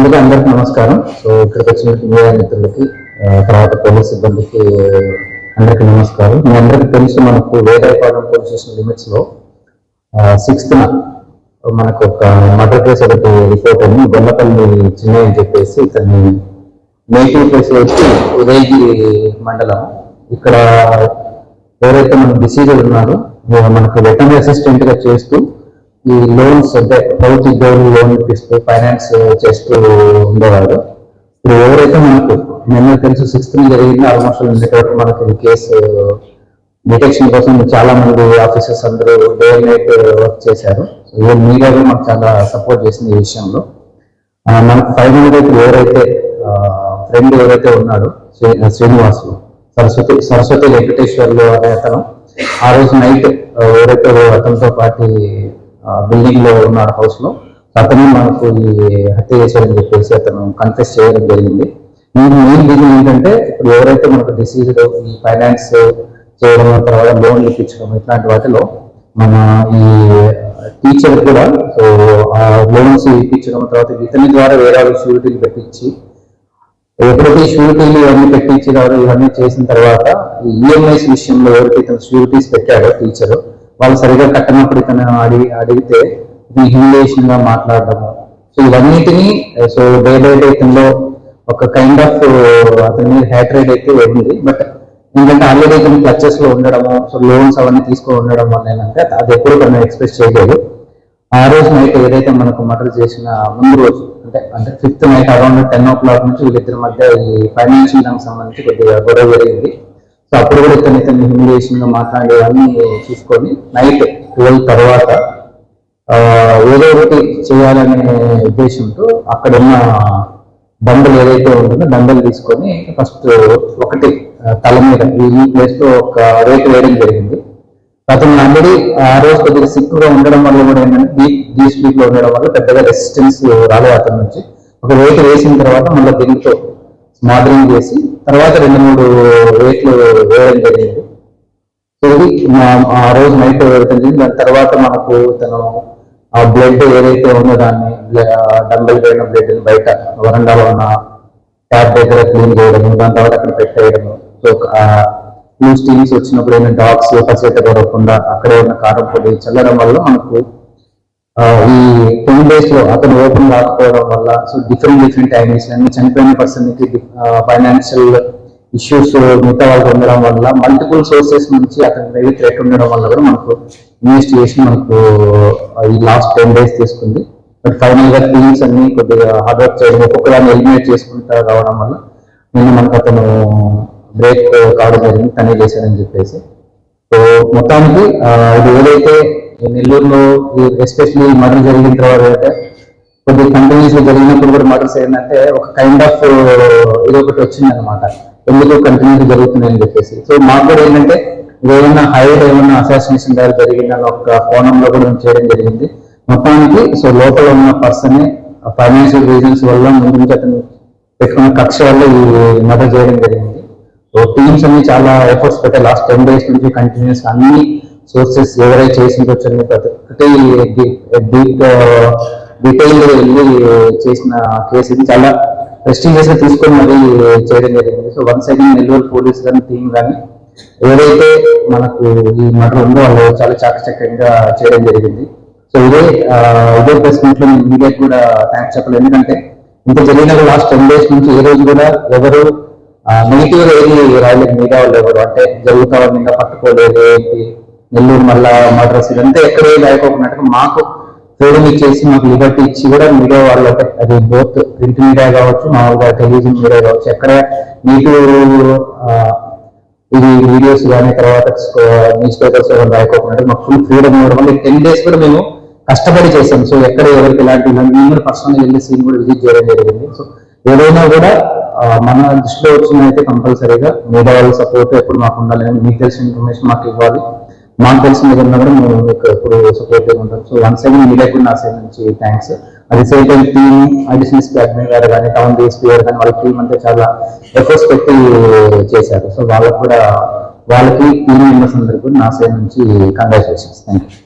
ముందుగా అందరికి నమస్కారం. సో ఇక్కడికి వచ్చిన మీడియా మిత్రులకి, తర్వాత పోలీస్ సిబ్బందికి అందరికీ నమస్కారం. మీ అందరికీ తెలుసు, మనకు వేదాయపాలెం పోలీస్ స్టేషన్ లిమిట్స్ లో 6th మనకు ఒక మర్డర్ కేసు ఒకటి రిపోర్ట్ అయింది. బొమ్మపల్లి చిన్న అని చెప్పేసి ఇతన్ని నేటివ్ ప్లేస్ వచ్చి ఉదయగిరి మండలం. ఇక్కడ ఎవరైతే మన డిసీజర్ ఉన్నారో మనకు వెటర్నరీ అసిస్టెంట్ గా చేస్తూ ఈ లోన్స్ అంటే ప్రభుత్వ ఉద్యోగులు లోన్ ఇప్పిస్తూ ఫైనాన్స్ చేస్తూ ఉండేవాడు. ఇప్పుడు ఎవరైతే మనకు నిన్న తెలుసు 6th జరిగింది, ఆల్మోస్ట్ ఉండేటప్పుడు మనకి ఈ కేసు డిటెక్షన్ కోసం చాలా మంది ఆఫీసర్స్ అందరూ డే అండ్ నైట్ వర్క్ చేశారు. మీడియా మాకు చాలా సపోర్ట్ చేసింది ఈ విషయంలో. మనకు 5 మంది ఎవరైతే ఫ్రెండ్ ఎవరైతే ఉన్నాడో శ్రీనివాసులు సరస్వతి వెంకటేశ్వర్లు అనే అతను ఆ రోజు నైట్ ఎవరైతే అతనితో పాటు బిల్డింగ్ లో ఉన్నాడు హౌస్ లో, అతను మనకు ఈ హత్య చేశారని చెప్పేసి అతను కన్ఫెస్ చేయడం జరిగింది. మెయిన్ రీజన్ ఏంటంటే ఇప్పుడు ఎవరైతే మనకు డిసీజ్ ఈ ఫైనాన్స్ చేయడం, తర్వాత లోన్లు ఇప్పించడం, ఇట్లాంటి వాటిలో మన ఈ టీచర్ కూడా సో ఆ లోన్స్ ఇప్పించడం, తర్వాత ఇతని ద్వారా వేరే వాళ్ళు షూరిటీలు పెట్టించి ఎప్పుడైతే షూరిటీలు ఇవన్నీ పెట్టించి ఇవన్నీ చేసిన తర్వాత ఈ ఈఎంఐస్ విషయంలో ఎవరికి ఇతను షూరిటీస్ పెట్టాడో టీచర్, వాళ్ళు సరిగా కట్టినప్పుడు ఇతను అడిగితే ఇది హ్యూమిలియేషన్ గా మాట్లాడడము. సో ఇవన్నిటినీ సో డే బై డే ఇతనిలో ఒక కైండ్ ఆఫ్ అతని మీద హ్యాట్రేట్ అయితే ఉంది. బట్ ఎందుకంటే ఆల్రెడీ ఇతను క్లచెస్ లో ఉండడము, సో లోన్స్ అవన్నీ తీసుకొని ఉండడం వల్ల ఏంటంటే అది ఎప్పుడు తను ఎక్స్ప్రెస్ చేయలేదు. ఆ రోజు నైట్ ఏదైతే మనకు మర్డర్ చేసిన ముందు రోజు అంటే 5th నైట్ అరౌండ్ 10 o'clock నుంచి వీళ్ళిద్దరి మధ్య ఈ ఫైనాన్షియల్ దానికి సంబంధించి కొద్దిగా గొడవ జరిగింది. సో అప్పుడు కూడా ఇతను హ్యూమిలియేషన్ గా మాట్లాడేవన్నీ చూసుకొని నైట్ 12 తర్వాత ఏదో ఒకటి చేయాలనే ఉద్దేశంతో అక్కడ ఉన్న బండలు ఏదైతే ఉంటుందో బండలు తీసుకొని ఫస్ట్ ఒకటి తల మీద ఈ ప్లేస్ లో ఒక రేటు వేయడం జరిగింది. అతను ఆల్రెడీ ఆ రోజు కొద్దిగా సిక్ గా ఉండడం వల్ల కూడా ఏంటంటే డీ స్పీడ్ లో ఉండడం వల్ల పెద్దగా రెసిస్టెన్స్ రాలేదు అతని నుంచి. ఒక రేటు వేసిన తర్వాత మళ్ళీ దీంతో స్మాదరింగ్ చేసి తర్వాత 2-3 రేట్లు వేయడం జరిగింది. సో ఇది ఆ రోజు నైట్ జరిగింది. దాని తర్వాత మనకు తను ఆ బ్లడ్ ఏదైతే ఉందో దాన్ని డంబెల్ పోయిన బ్లడ్ బయట వరండాలో ఉన్న ట్యాప్ దగ్గర క్లీన్ చేయడము, దాని తర్వాత అక్కడ పెట్టేయడము. సో ఫ్లూ స్టీమ్స్ వచ్చినప్పుడు ఏమైనా డాగ్స్ పసిగట్ట దొరకకుండా అక్కడే ఉన్న కారం పొడి చల్లడం వల్ల మనకు ఈ 10 days లో అతను ఓపెన్ కాకపోవడం వల్ల సో డిఫరెంట్ యాంగిల్స్ అన్ని చనిపోయిన పర్సన్ కి ఫైనాన్షియల్ ఇష్యూస్ మిగతా వాళ్ళకి ఉండడం వల్ల మల్టిపుల్ సోర్సెస్ నుంచి అతని థ్రెట్ ఉండడం వల్ల కూడా మనకు ఇన్వెస్టిగేషన్ మనకు ఈ లాస్ట్ 10 days తీసుకుంది. బట్ ఫైనల్ గా టీమ్స్ అన్ని కొద్దిగా హార్డ్ వర్క్ చేయడం, ఒక్కొక్కదాన్ని ఎలిమినేట్ చేసుకుంటా రావడం వల్ల నేను మనకు అతను బ్రేక్ కావడం జరిగింది, తనే చేశాడని చెప్పేసి. సో మొత్తానికి ఇది ఏదైతే నెల్లూరులో ఎస్పెషల్లీ మర్డర్ జరిగిన తర్వాత కొద్దిగా కంటిన్యూస్ జరిగినప్పుడు కూడా మర్డర్స్ ఏంటంటే ఒక కైండ్ ఆఫ్ ఇది ఒకటి వచ్చింది అనమాట, ఎందుకు కంటిన్యూస్ జరుగుతున్నాయని చెప్పేసి. సో మాకు కూడా ఏంటంటే ఏదైనా ఏమన్నా అసాసినేషన్ దారి జరిగిందని ఒక కోణంలో కూడా చేయడం జరిగింది. మొత్తానికి సో లోపల ఉన్న పర్సన్ ఫైనాన్షియల్ రీజన్స్ వల్ల ముందు నుంచి అతను పెట్టుకున్న కక్ష వల్ల ఈ మర్డర్ చేయడం జరిగింది. సో టీమ్స్ అన్ని చాలా ఎఫర్ట్స్ పెట్టాయి లాస్ట్ 10 days నుంచి కంటిన్యూస్ అన్ని సోర్సెస్ ఎవరైతే చేసిందో ప్రతి ఒక్కటి డీటెయిల్ వెళ్ళి చేసిన కేసు ఇది చాలా ప్రెస్టీజియస్ గా తీసుకొని మరీ చేయడం జరిగింది. So once again Nellore police కానీ టీమ్ కానీ ఏదైతే మనకు ఈ మర్డర్ ఉందో వాళ్ళు చాలా చాకచక్యంగా చేయడం జరిగింది. సో ఇదే ప్రెస్ మీట్ లో మీడియాకి కూడా థ్యాంక్స్ చెప్పలేదు. ఎందుకంటే ఇంత జరిగిన లాస్ట్ 10 days నుంచి ఏ రోజు కూడా ఎవరు నెగిటివ్ గా ఏది రాయలేదు మీడియా వాళ్ళు ఎవరు, అంటే జరుగుతా ఇంకా పట్టుకోలేదు ఏంటి నెల్లూరు మళ్ళా మర్డర్స్ ఇదంతా ఎక్కడ రాయకోకున్నట్టుగా మాకు ఫ్రీడమ్ ఇచ్చేసి మాకు లిబర్టీ ఇచ్చి కూడా మీడియా వాళ్ళు అది బోత్ ప్రింట్ మీడియా కావచ్చు, మామూలుగా టెలివిజన్ మీడియా కావచ్చు, ఎక్కడ మీకు ఇది వీడియోస్ కానీ తర్వాత న్యూస్ పేపర్స్ రాయకోకున్నట్టు మాకు ఫుల్ ఫ్రీడమ్ ఇవ్వడం వల్ల 10 days కూడా మేము కష్టపడి చేసాం. సో ఎక్కడ ఎవరికి ఇలాంటి మేము కూడా పర్సనల్ వెళ్ళి సీన్ కూడా విజిట్ చేయడం జరిగింది. సో ఏదైనా కూడా మన దృష్టిలో వచ్చినైతే కంపల్సరీగా మీడియా వాళ్ళ సపోర్ట్ ఎప్పుడు మాకు ఉండాలి, మీకు తెలిసిన ఇన్ఫర్మేషన్ మాకు ఇవ్వాలి, మాకు తెలిసిన విధంగా కూడా మేము మీకు ఎప్పుడు సపోర్ట్గా ఉంటాం. సో వన్స్ అగైన్ మీడియా కూడా నా సైడ్ నుంచి థ్యాంక్స్. అది same time team additional admin గారు కానీ టౌన్ డిఎస్పీ గారు కానీ వాళ్ళ టీం అంతా చాలా ఎఫర్ట్స్ పెట్టి చేశారు. సో వాళ్ళకి టీమ్ మెంబర్స్ అందరికీ నా సైడ్ నుంచి కంగ్రాచులేషన్స్. Thank you.